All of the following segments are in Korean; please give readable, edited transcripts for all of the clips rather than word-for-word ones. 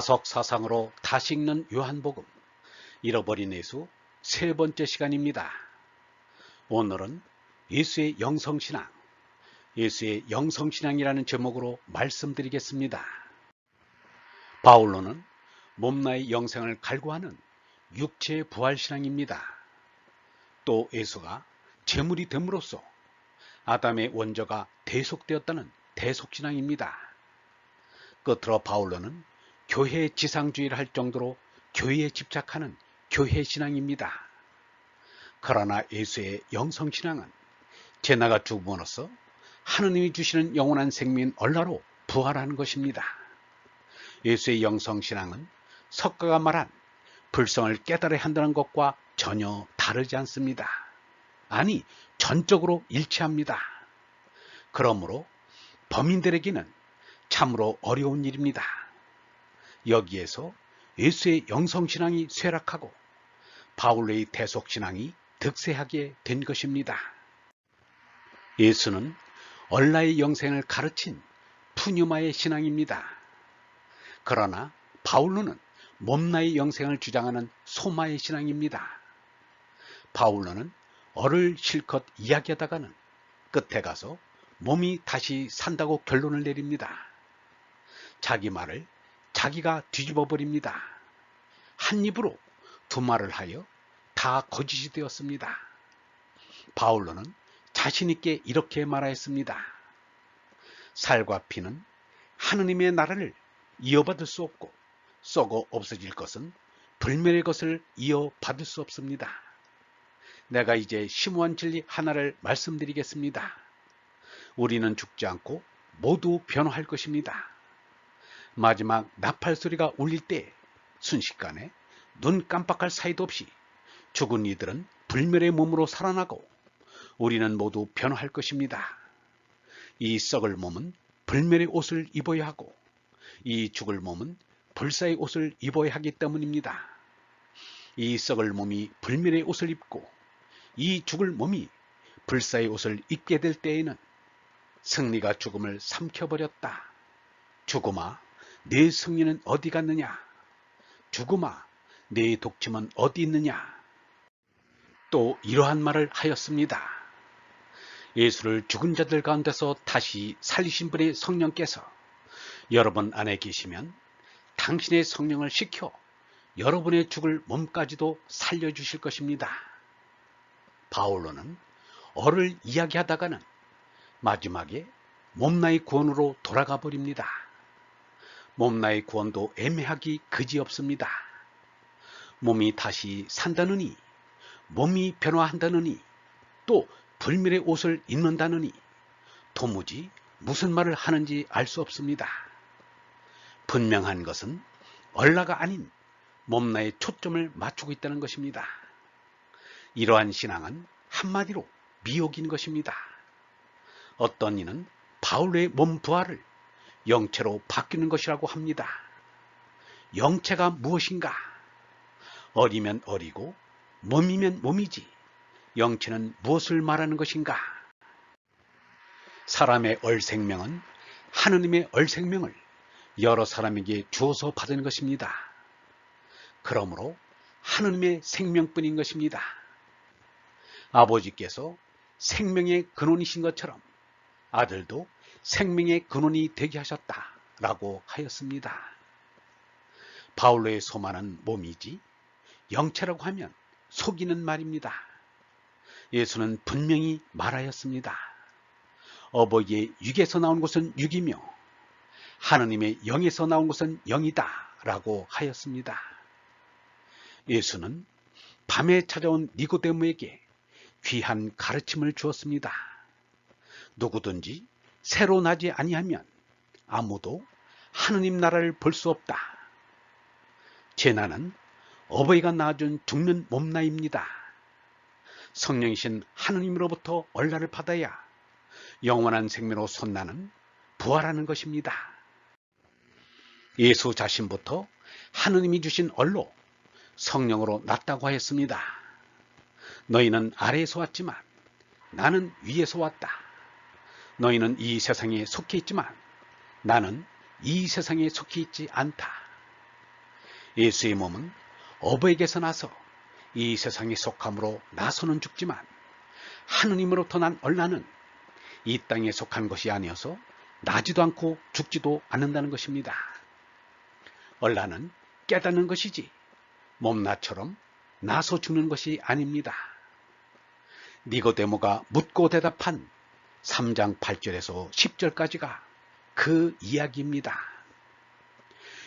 사석사상으로 다시 읽는 요한복음 잃어버린 예수 세 번째 시간입니다. 오늘은 예수의 영성신앙, 예수의 영성신앙이라는 제목으로 말씀드리겠습니다. 바울로는 몸나의 영생을 갈구하는 육체의 부활신앙입니다. 또 예수가 제물이 됨으로써 아담의 원조가 대속되었다는 대속신앙입니다. 끝으로 바울로는 교회 지상주의를 할 정도로 교회에 집착하는 교회신앙입니다. 그러나 예수의 영성신앙은 제나가 죽음으로써 하느님이 주시는 영원한 생명인 얼라로 부활하는 것입니다. 예수의 영성신앙은 석가가 말한 불성을 깨달아야 한다는 것과 전혀 다르지 않습니다. 아니, 전적으로 일치합니다. 그러므로 범인들에게는 참으로 어려운 일입니다. 여기에서 예수의 영성신앙이 쇠락하고 바울의 대속신앙이 득세하게 된 것입니다. 예수는 얼라의 영생을 가르친 푸뉴마의 신앙입니다. 그러나 바울로는 몸나의 영생을 주장하는 소마의 신앙입니다. 바울로는 얼을 실컷 이야기하다가는 끝에 가서 몸이 다시 산다고 결론을 내립니다. 자기 말을 자기가 뒤집어 버립니다. 한 입으로 두 말을 하여 다 거짓이 되었습니다. 바울로는 자신 있게 이렇게 말하였습니다. 살과 피는 하느님의 나라를 이어받을 수 없고 썩어 없어질 것은 불멸의 것을 이어받을 수 없습니다. 내가 이제 심오한 진리 하나를 말씀드리겠습니다. 우리는 죽지 않고 모두 변화할 것입니다. 마지막 나팔 소리가 울릴 때 순식간에 눈 깜빡할 사이도 없이 죽은 이들은 불멸의 몸으로 살아나고 우리는 모두 변화할 것입니다. 이 썩을 몸은 불멸의 옷을 입어야 하고 이 죽을 몸은 불사의 옷을 입어야 하기 때문입니다. 이 썩을 몸이 불멸의 옷을 입고 이 죽을 몸이 불사의 옷을 입게 될 때에는 승리가 죽음을 삼켜버렸다. 죽음아, 내 승리는 어디 갔느냐? 죽음아, 내 독침은 어디 있느냐? 또 이러한 말을 하였습니다. 예수를 죽은 자들 가운데서 다시 살리신 분의 성령께서 여러분 안에 계시면 당신의 성령을 시켜 여러분의 죽을 몸까지도 살려주실 것입니다. 바울로는 얼을 이야기하다가는 마지막에 몸나의 구원으로 돌아가 버립니다. 몸나의 구원도 애매하기 그지없습니다. 몸이 다시 산다느니, 몸이 변화한다느니, 또 불멸의 옷을 입는다느니 도무지 무슨 말을 하는지 알 수 없습니다. 분명한 것은 얼라가 아닌 몸나에 초점을 맞추고 있다는 것입니다. 이러한 신앙은 한마디로 미혹인 것입니다. 어떤 이는 바울의 몸 부활을 영체로 바뀌는 것이라고 합니다. 영체가 무엇인가? 얼이면 얼이고 몸이면 몸이지 영체는 무엇을 말하는 것인가? 사람의 얼생명은 하느님의 얼생명을 여러 사람에게 주어서 받은 것입니다. 그러므로 하느님의 생명뿐인 것입니다. 아버지께서 생명의 근원이신 것처럼 아들도 생명의 근원이 되게 하셨다라고 하였습니다. 바울로의 소만은 몸이지 영체라고 하면 속이는 말입니다. 예수는 분명히 말하였습니다. 어버이의 육에서 나온 것은 육이며 하느님의 영에서 나온 것은 영이다 라고 하였습니다. 예수는 밤에 찾아온 니고데모에게 귀한 가르침을 주었습니다. 누구든지 새로 나지 아니하면 아무도 하느님 나라를 볼 수 없다. 제 나는 어버이가 낳아준 죽는 몸나입니다. 성령이신 하느님으로부터 얼라를 받아야 영원한 생명으로 솟나는 부활하는 것입니다. 예수 자신부터 하느님이 주신 얼로 성령으로 났다고 하였습니다. 너희는 아래에서 왔지만 나는 위에서 왔다. 너희는 이 세상에 속해 있지만 나는 이 세상에 속해 있지 않다. 예수의 몸은 어버이에게서 나서 이 세상에 속함으로 나서는 죽지만 하느님으로부터 난 얼라는 이 땅에 속한 것이 아니어서 나지도 않고 죽지도 않는다는 것입니다. 얼라는 깨닫는 것이지 몸나처럼 나서 죽는 것이 아닙니다. 니고데모가 묻고 대답한 3장 8절에서 10절까지가 그 이야기입니다.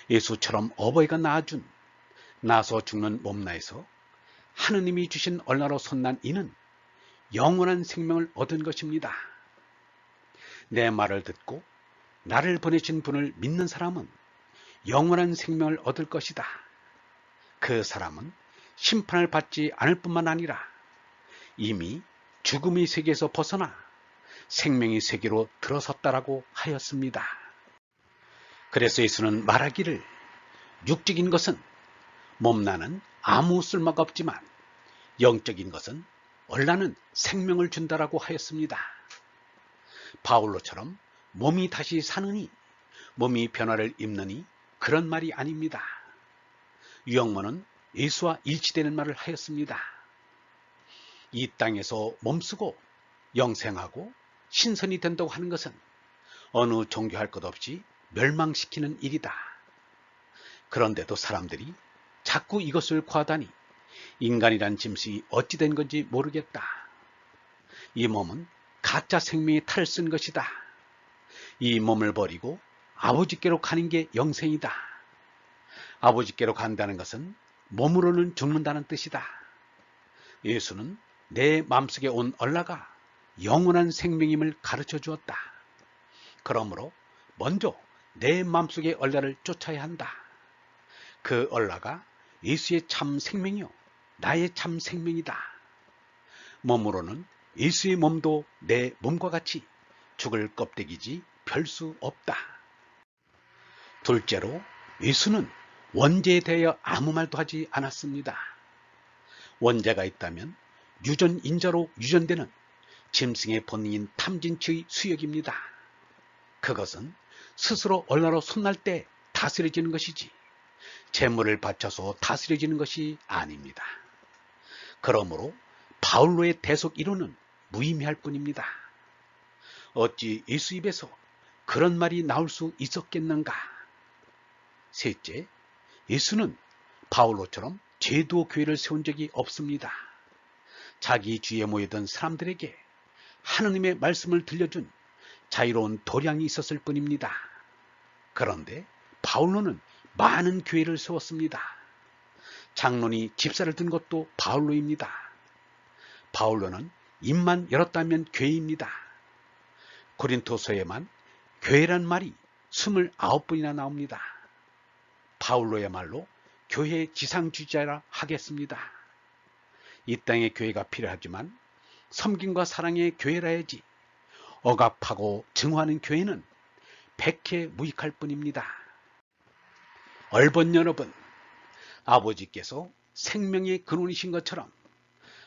예수처럼 어버이가 낳아준 나서 죽는 몸나에서 하느님이 주신 얼나로 솟난 이는 영원한 생명을 얻은 것입니다. 내 말을 듣고 나를 보내신 분을 믿는 사람은 영원한 생명을 얻을 것이다. 그 사람은 심판을 받지 않을 뿐만 아니라 이미 죽음의 세계에서 벗어나 생명의 세계로 들어섰다라고 하였습니다. 그래서 예수는 말하기를 육적인 것은 몸나는 아무 쓸모가 없지만 영적인 것은 얼라는 생명을 준다라고 하였습니다. 바울로처럼 몸이 다시 사느니 몸이 변화를 입느니 그런 말이 아닙니다. 유영모는 예수와 일치되는 말을 하였습니다. 이 땅에서 몸쓰고 영생하고 신선이 된다고 하는 것은 어느 종교할 것 없이 멸망시키는 일이다. 그런데도 사람들이 자꾸 이것을 구하다니 인간이란 짐승이 어찌 된 건지 모르겠다. 이 몸은 가짜 생명의 탈을 쓴 것이다. 이 몸을 버리고 아버지께로 가는 게 영생이다. 아버지께로 간다는 것은 몸으로는 죽는다는 뜻이다. 예수는 내 마음속에 온 얼라가 영원한 생명임을 가르쳐 주었다. 그러므로 먼저 내 마음속의 얼라를 쫓아야 한다. 그 얼라가 예수의 참 생명이요 나의 참 생명이다. 몸으로는 예수의 몸도 내 몸과 같이 죽을 껍데기지 별 수 없다. 둘째로 예수는 원죄에 대하여 아무 말도 하지 않았습니다. 원죄가 있다면 유전인자로 유전되는 짐승의 본능인 탐진치의 수역입니다. 그것은 스스로 얼라로 손날 때 다스려지는 것이지 재물을 바쳐서 다스려지는 것이 아닙니다. 그러므로 바울로의 대속 이론은 무의미할 뿐입니다. 어찌 예수 입에서 그런 말이 나올 수 있었겠는가? 셋째, 예수는 바울로처럼 제도 교회를 세운 적이 없습니다. 자기 주위에 모이던 사람들에게 하느님의 말씀을 들려준 자유로운 도량이 있었을 뿐입니다. 그런데 바울로는 많은 교회를 세웠습니다. 장로니 집사를 둔 것도 바울로입니다. 바울로는 입만 열었다면 교회입니다. 고린토서에만 교회란 말이 29번이나 나옵니다. 바울로야말로 교회의 지상주자라 하겠습니다. 이 땅에 교회가 필요하지만 섬김과 사랑의 교회라 해야지 억압하고 증오하는 교회는 백해무익할 뿐입니다. 얼본 여러분, 아버지께서 생명의 근원이신 것처럼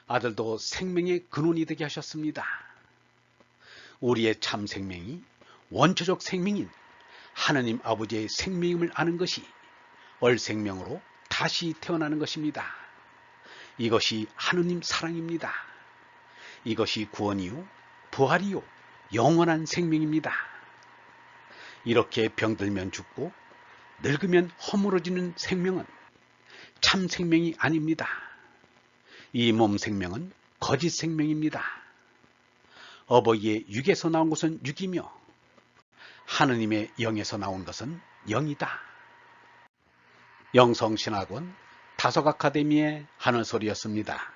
아들도 생명의 근원이 되게 하셨습니다. 우리의 참 생명이 원초적 생명인 하느님 아버지의 생명임을 아는 것이 얼생명으로 다시 태어나는 것입니다. 이것이 하느님 사랑입니다. 이것이 구원이요, 부활이요, 영원한 생명입니다. 이렇게 병들면 죽고 늙으면 허물어지는 생명은 참 생명이 아닙니다. 이 몸 생명은 거짓 생명입니다. 어버이의 육에서 나온 것은 육이며 하느님의 영에서 나온 것은 영이다. 영성신학원 다석아카데미의 하늘소리였습니다.